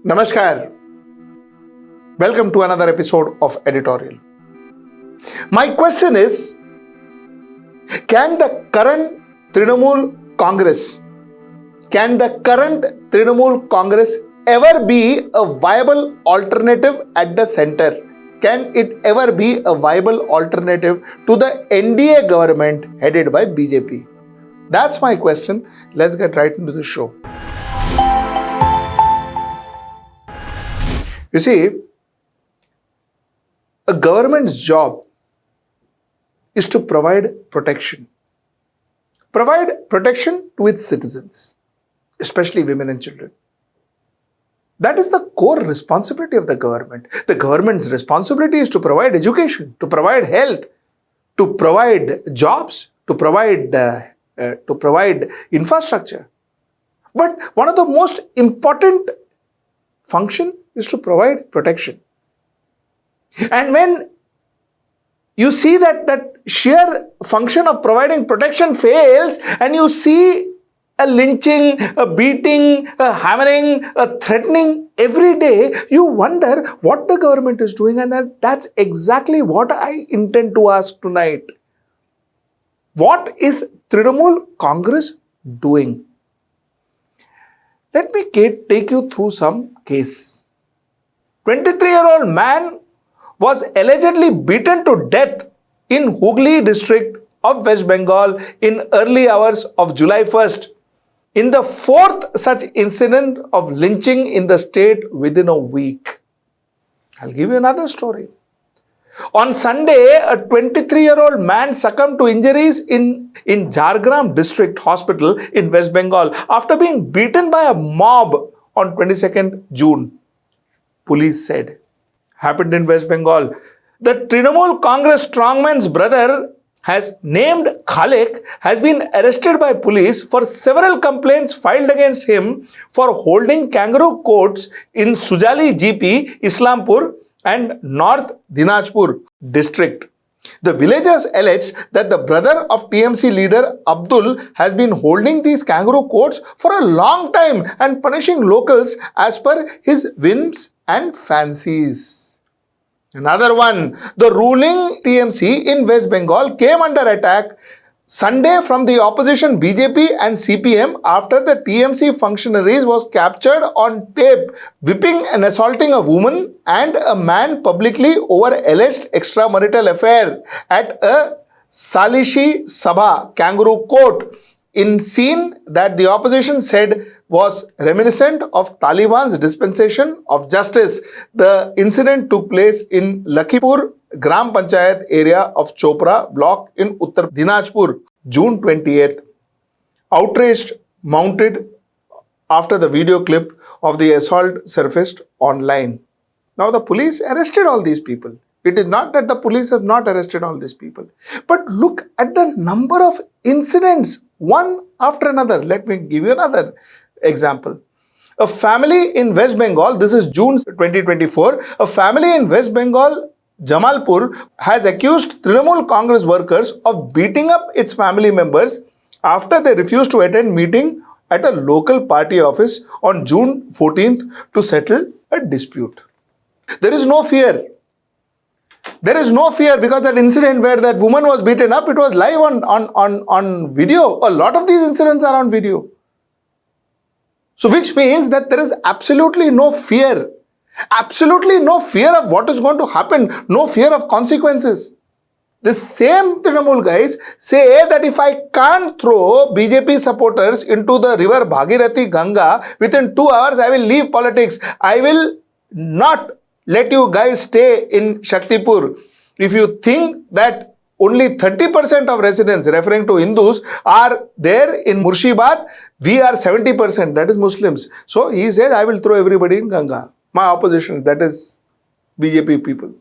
Namaskar. Welcome to another episode of Editorial. My question is, can the current Trinamool Congress ever be a viable alternative at the center? Can it ever be a viable alternative to the NDA government headed by BJP? That's my question. Let's get right into the show. You see, a government's job is to provide protection. Provide protection to its citizens, especially women and children. That is the core responsibility of the government. The government's responsibility is to provide education, to provide health, to provide jobs, to provide infrastructure. But one of the most important function is to provide protection. And when you see that sheer function of providing protection fails, and you see a lynching, a beating, a hammering, a threatening every day, you wonder what the government is doing, and that's exactly what I intend to ask tonight. What is Trinamool Congress doing? Let me take you through some case. 23-year-old man was allegedly beaten to death in Hooghly district of West Bengal in early hours of July 1st, in the fourth such incident of lynching in the state within a week. I'll give you another story. On Sunday, a 23-year-old man succumbed to injuries in Jhargram district hospital in West Bengal after being beaten by a mob on 22nd June. Police said. Happened in West Bengal. The Trinamool Congress strongman's brother, has named Khalik, has been arrested by police for several complaints filed against him for holding kangaroo courts in Sujali GP, Islampur and North Dinajpur district. The villagers alleged that the brother of TMC leader Abdul has been holding these kangaroo courts for a long time and punishing locals as per his whims and fancies. Another one, the ruling TMC in West Bengal came under attack Sunday from the opposition BJP and CPM after the TMC functionaries was captured on tape whipping and assaulting a woman and a man publicly over alleged extramarital affair at a Salishi Sabha kangaroo court, in scene that the opposition said was reminiscent of Taliban's dispensation of justice. The incident took place in Lakhipur Gram Panchayat area of Chopra block in Uttar Dinajpur, June 28th. Outrage mounted after the video clip of the assault surfaced online. Now the police arrested all these people. It is not that the police have not arrested all these people. But look at the number of incidents, one after another. Let me give you another example. A family in West Bengal, this is June 2024, a family in West Bengal, Jamalpur, has accused Trinamool Congress workers of beating up its family members after they refused to attend meeting at a local party office on June 14th to settle a dispute. There is no fear. There is no fear because that incident where that woman was beaten up, it was live on video. A lot of these incidents are on video. So which means that there is absolutely no fear. Absolutely no fear of what is going to happen. No fear of consequences. The same Trinamool guys say that if I can't throw BJP supporters into the river Bhagirathi Ganga within 2 hours, I will leave politics. I will not let you guys stay in Shaktipur. If you think that only 30% of residents, referring to Hindus, are there in Murshidabad, we are 70%, that is Muslims. So he says, I will throw everybody in Ganga. My opposition, that is BJP people.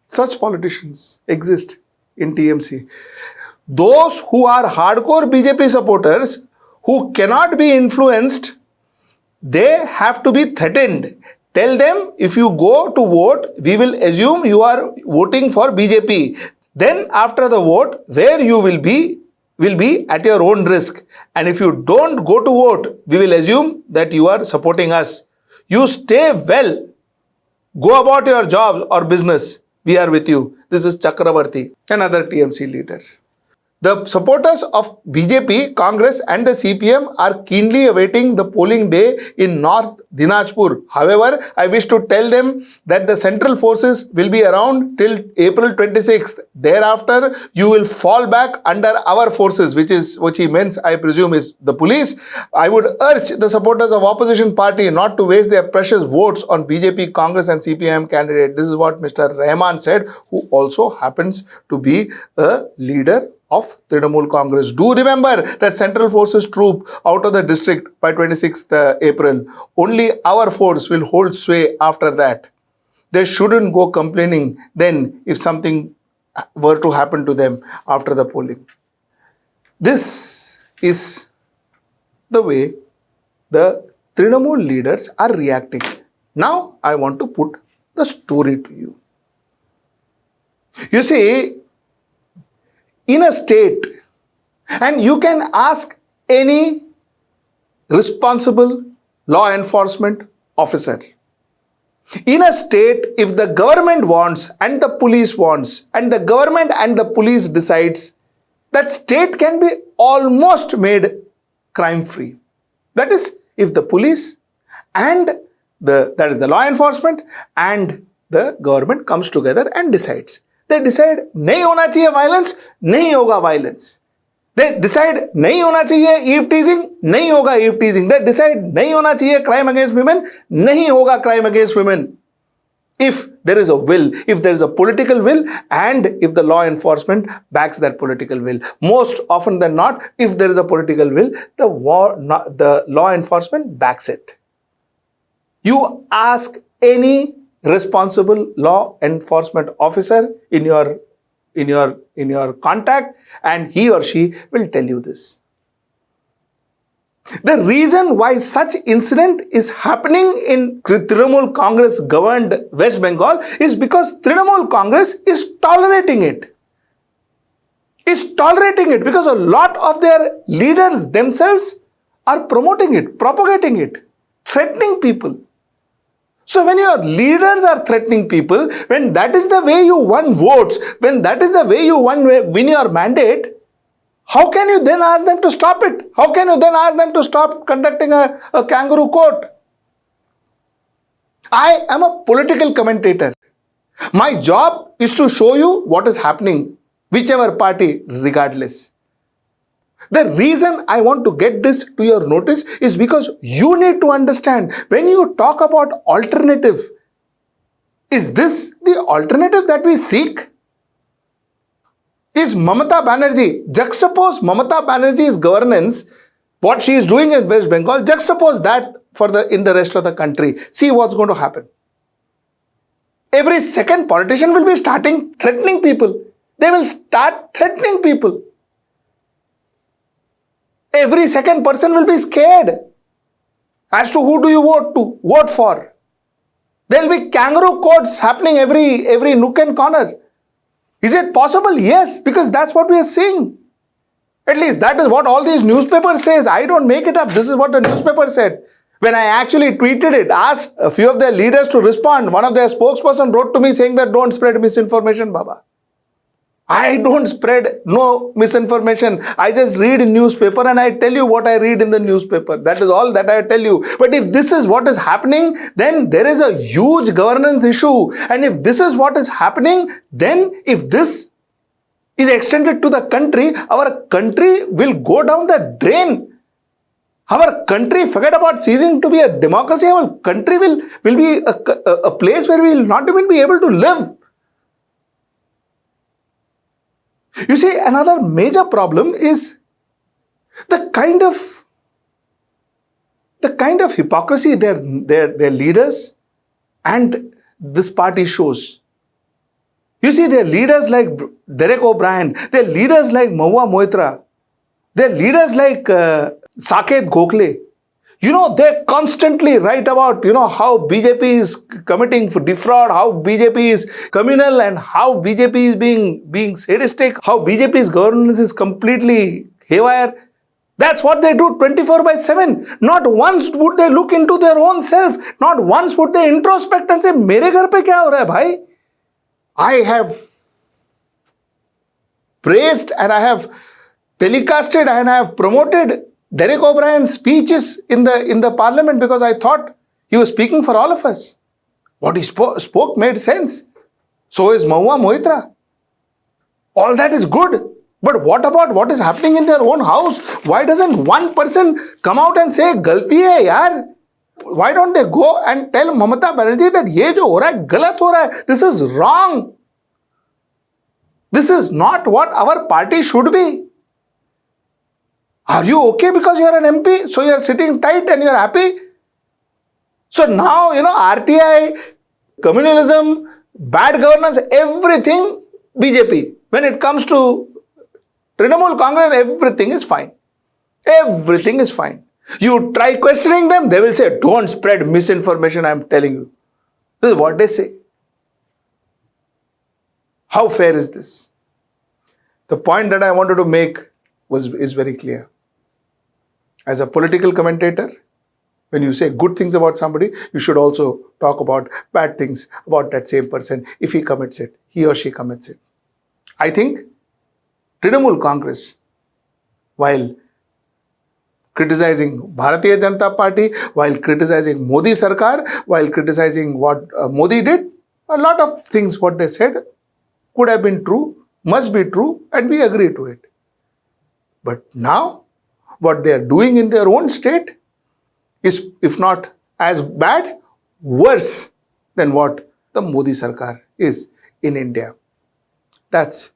Such politicians exist in TMC. Those who are hardcore BJP supporters, who cannot be influenced, they have to be threatened. Tell them, if you go to vote, we will assume you are voting for BJP. Then after the vote, where you will be at your own risk. And if you don't go to vote, we will assume that you are supporting us. You stay well. Go about your job or business. We are with you. This is Chakrabarti, another TMC leader. The supporters of BJP, Congress and the CPM are keenly awaiting the polling day in North Dinajpur. However, I wish to tell them that the central forces will be around till April 26th. Thereafter, you will fall back under our forces, which he means, I presume, is the police. I would urge the supporters of opposition party not to waste their precious votes on BJP, Congress and CPM candidate. This is what Mr. Rahman said, who also happens to be a leader of Trinamool Congress. Do remember that central forces troop out of the district by 26th April. Only our force will hold sway after that. They shouldn't go complaining then if something were to happen to them after the polling. This is the way the Trinamool leaders are reacting. Now I want to put the story to you. You see, in a state, and you can ask any responsible law enforcement officer, in a state, if the government wants and the police wants, and the government and the police decides, that state can be almost made crime-free. That is, if the police and that is the law enforcement and the government comes together and decides. They decide नहीं होना चाहिए violence, नहीं होगा violence. They decide नहीं होना चाहिए eve teasing, नहीं होगा eve teasing. They decide नहीं होना चाहिए crime against women, नहीं होगा crime against women. If there is a will, if there is a political will, and if the law enforcement backs that political will. Most often than not, if there is a political will, the law enforcement backs it. You ask any responsible law enforcement officer in your contact, and he or she will tell you this. The reason why such incident is happening in Trinamool Congress governed West Bengal is because Trinamool Congress is tolerating it. Is tolerating it because a lot of their leaders themselves are promoting it, propagating it, threatening people. So when your leaders are threatening people, when that is the way you won votes, when that is the way you win your mandate, how can you then ask them to stop it? How can you then ask them to stop conducting a kangaroo court? I am a political commentator. My job is to show you what is happening, whichever party, regardless. The reason I want to get this to your notice is because you need to understand, when you talk about alternative, is this the alternative that we seek? Is Mamata Banerjee, juxtapose Mamata Banerjee's governance, what she is doing in West Bengal, juxtapose that in the rest of the country. See what's going to happen. Every second politician will be starting threatening people. They will start threatening people. Every second person will be scared as to who do you vote for. There will be kangaroo courts happening every nook and corner. Is it possible? Yes, because that's what we are seeing. At least that is what all these newspapers says. I don't make it up. This is what the newspaper said. When I actually tweeted it, asked a few of their leaders to respond, one of their spokesperson wrote to me saying that don't spread misinformation, Baba. I don't spread no misinformation. I just read in newspaper and I tell you what I read in the newspaper. That is all that I tell you. But if this is what is happening, then there is a huge governance issue. And if this is what is happening, then if this is extended to the country, our country will go down the drain. Our country, forget about ceasing to be a democracy, our country will be a place where we will not even be able to live. You see, another major problem is the kind of hypocrisy their leaders and this party shows. You see, their leaders like Derek O'Brien, their leaders like Mahua Moitra, their leaders like Saket Gokhale. You know, they constantly write about, how BJP is committing defraud, how BJP is communal, and how BJP is being sadistic, how BJP's governance is completely haywire. That's what they do 24/7. Not once would they look into their own self. Not once would they introspect and say, मेरे घर पे क्या हो रहा है भाई? I have praised and I have telecasted and I have promoted Derek O'Brien's speeches in the parliament because I thought he was speaking for all of us. What he spoke made sense. So is Mahua Moitra. All that is good. But what about what is happening in their own house? Why doesn't one person come out and say, galti hai yaar? Why don't they go and tell Mamata Banerjee that ye jo ho raha hai, galat ho raha hai. This is wrong. This is not what our party should be. Are you okay because you are an MP? So you are sitting tight and you are happy? So now, RTI, communalism, bad governance, everything BJP. When it comes to Trinamool Congress, everything is fine. Everything is fine. You try questioning them, they will say, don't spread misinformation, I am telling you. This is what they say. How fair is this? The point that I wanted to make is very clear. As a political commentator, when you say good things about somebody, you should also talk about bad things about that same person if he commits it, he or she commits it. I think Trinamool Congress, while criticizing Bharatiya Janata Party, while criticizing Modi Sarkar, while criticizing what Modi did, a lot of things what they said could have been true, must be true, and we agree to it. But now, what they are doing in their own state is, if not as bad, worse than what the Modi Sarkar is in India. That's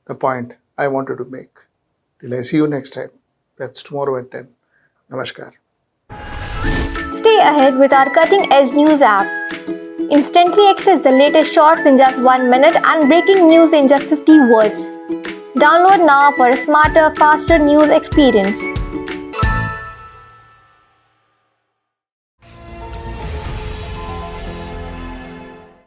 the point I wanted to make. Till I see you next time. That's tomorrow at 10. Namaskar. Stay ahead with our cutting-edge news app. Instantly access the latest shorts in just 1 minute and breaking news in just 50 words. Download now for a smarter, faster news experience.